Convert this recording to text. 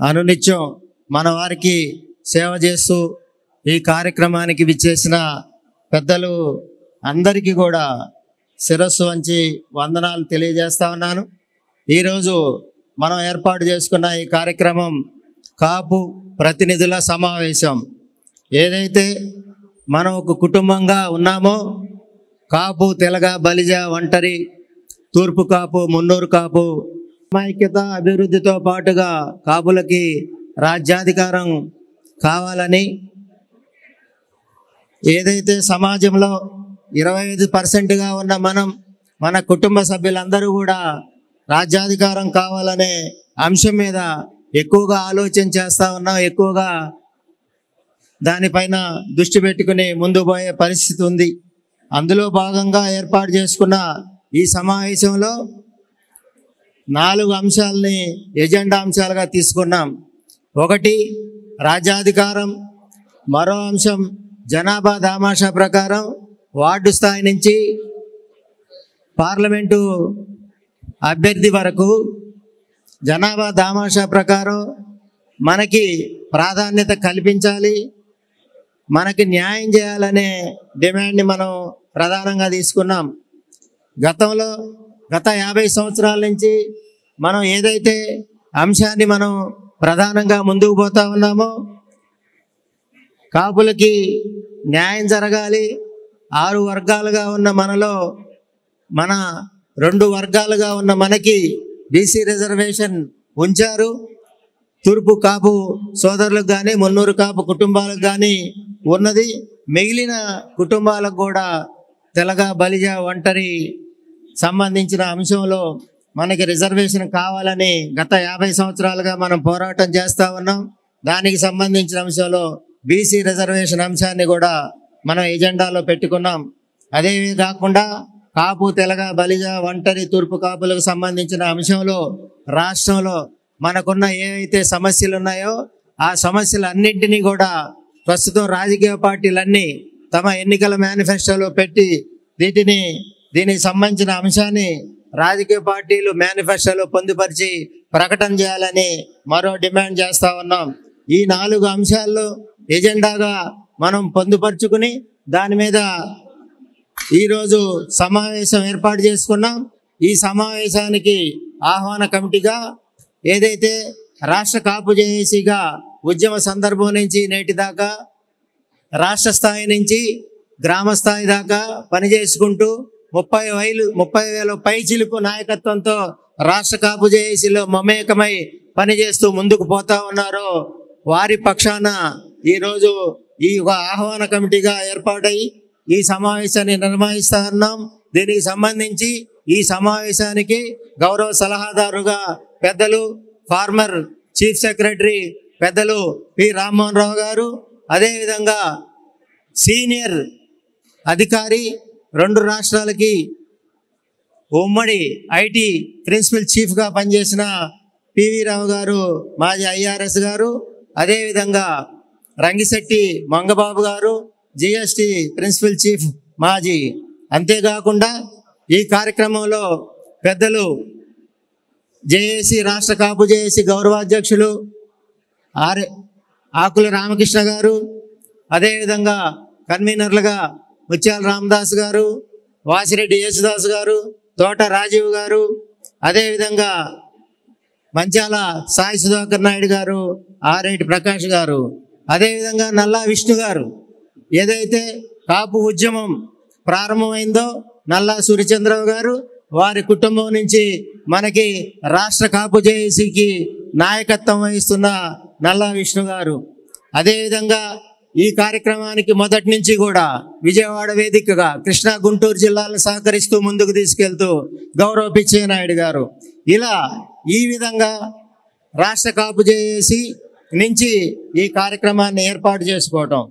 అనునిత్యం మన వారికి సేవ చేస్తూ ఈ కార్యక్రమానికి విచ్చేసిన పెద్దలు అందరికీ కూడా శిరస్సు వంచి వందనాలు తెలియజేస్తా ఉన్నాను. ఈరోజు మనం ఏర్పాటు చేసుకున్న ఈ కార్యక్రమం కాపు ప్రతినిధుల సమావేశం. ఏదైతే మనం ఒక కుటుంబంగా ఉన్నామో, కాపు, తెలగ, బలిజ, ఒంటరి, తూర్పు కాపు, మున్నూరు కాపు, సమైక్యత అభివృద్ధితో పాటుగా కాపులకి రాజ్యాధికారం కావాలని, ఏదైతే సమాజంలో 25% ఉన్న మన కుటుంబ సభ్యులందరూ కూడా రాజ్యాధికారం కావాలనే అంశం మీద ఎక్కువగా ఆలోచన చేస్తూ ఉన్నాం. ఎక్కువగా దానిపైన దృష్టి పెట్టుకుని ముందు పోయే పరిస్థితి ఉంది. అందులో భాగంగా ఏర్పాటు చేసుకున్న ఈ సమావేశంలో 4 అంశాలని ఎజెండా అంశాలుగా తీసుకున్నాం. ఒకటి రాజ్యాధికారం, మరో అంశం జనాభా దామాషా ప్రకారం వార్డు స్థాయి నుంచి పార్లమెంటు అభ్యర్థి వరకు జనాభా దామాషా ప్రకారం మనకి ప్రాధాన్యత కల్పించాలి, మనకి న్యాయం చేయాలనే డిమాండ్ని మనం ప్రధానంగా తీసుకున్నాం. గత 50 సంవత్సరాల నుంచి మనం ఏదైతే అంశాన్ని మనం ప్రధానంగా ముందుకు పోతా ఉన్నామో, కాపులకి న్యాయం జరగాలి. 6 వర్గాలుగా ఉన్న మనలో 2 వర్గాలుగా ఉన్న మనకి బీసీ రిజర్వేషన్ ఉంచారు. తూర్పు కాపు సోదరులకు కానీ, మున్నూరు కాపు కుటుంబాలకు కానీ ఉన్నది. మిగిలిన కుటుంబాలకు కూడా తెలగ, బలిజ, ఒంటరి సంబంధించిన అంశంలో మనకి రిజర్వేషన్ కావాలని గత 50 సంవత్సరాలుగా మనం పోరాటం చేస్తూ ఉన్నాం. దానికి సంబంధించిన అంశంలో బీసీ రిజర్వేషన్ అంశాన్ని కూడా మనం ఎజెండాలో పెట్టుకున్నాం. అదే కాకుండా కాపు, తెలగ, బలిజ, ఒంటరి, తూర్పు కాపులకు సంబంధించిన అంశంలో రాష్ట్రంలో మనకున్న ఏవైతే సమస్యలు ఉన్నాయో ఆ సమస్యలన్నింటినీ కూడా ప్రస్తుతం రాజకీయ పార్టీలన్నీ తమ ఎన్నికల మేనిఫెస్టోలో పెట్టి దీనికి సంబంధించిన అంశాన్ని రాజకీయ పార్టీలు మేనిఫెస్టోలో పొందుపరిచి ప్రకటన చేయాలని మరో డిమాండ్ చేస్తూ ఉన్నాం. ఈ 4 అంశాల్లో ఎజెండాగా మనం పొందుపరుచుకుని దాని మీద ఈరోజు సమావేశం ఏర్పాటు చేసుకున్నాం. ఈ సమావేశానికి ఆహ్వాన కమిటీగా ఏదైతే రాష్ట్ర కాపు జేఏసీగా ఉద్యమ సందర్భం నుంచి నేటి దాకా రాష్ట్ర స్థాయి నుంచి గ్రామ స్థాయి దాకా పనిచేసుకుంటూ 30,000 పైచిలుకు నాయకత్వంతో రాష్ట్ర కాపు జేఏసీలో మమేకమై పనిచేస్తూ ముందుకు పోతా ఉన్నారో వారి పక్షాన ఈరోజు ఈ ఆహ్వాన కమిటీగా ఏర్పాటై ఈ సమావేశాన్ని నిర్వహిస్తా ఉన్నాం. దీనికి సంబంధించి ఈ సమావేశానికి గౌరవ సలహాదారుగా పెద్దలు ఫార్మర్ చీఫ్ సెక్రటరీ పెద్దలు పి రామ్మోహన్ రావు గారు, అదేవిధంగా సీనియర్ అధికారి 2 రాష్ట్రాలకి ఉమ్మడి ఐటీ ప్రిన్సిపల్ చీఫ్గా పనిచేసిన పివి రావు గారు, మాజీ ఐఆర్ఎస్ గారు, అదేవిధంగా రంగిశెట్టి మంగబాబు గారు, జిఎస్టి ప్రిన్సిపల్ చీఫ్ మాజీ. అంతేకాకుండా ఈ కార్యక్రమంలో పెద్దలు జేఏసీ రాష్ట్ర కాపు జేఏసీ గౌరవాధ్యక్షులు ఆకుల రామకృష్ణ గారు, అదేవిధంగా కన్వీనర్లుగా ముత్యాల రామదాస్ గారు, వాసిరెడ్డి యేసుదాస్ గారు, తోట రాజీవ్ గారు, అదేవిధంగా మంచాల సాయి సుధాకర్ నాయుడు గారు, ఆరేటి ప్రకాష్ గారు, అదేవిధంగా నల్లా విష్ణు గారు. ఏదైతే కాపు ఉద్యమం ప్రారంభమైందో నల్లా సూర్యచంద్రరావు గారు, వారి కుటుంబం నుంచి మనకి రాష్ట్ర కాపు జేఏసీకి నాయకత్వం వహిస్తున్న నల్లా విష్ణు గారు. అదేవిధంగా ఈ కార్యక్రమానికి మొదటి నుంచి కూడా విజయవాడ వేదికగా కృష్ణా, గుంటూరు జిల్లాలను సహకరిస్తూ ముందుకు తీసుకెళ్తూ గౌరవ పిచ్చయ్యనాయుడు గారు. ఇలా ఈ విధంగా రాష్ట్ర కాపు జేఏసీ నుంచి ఈ కార్యక్రమాన్ని ఏర్పాటు చేసుకోవటం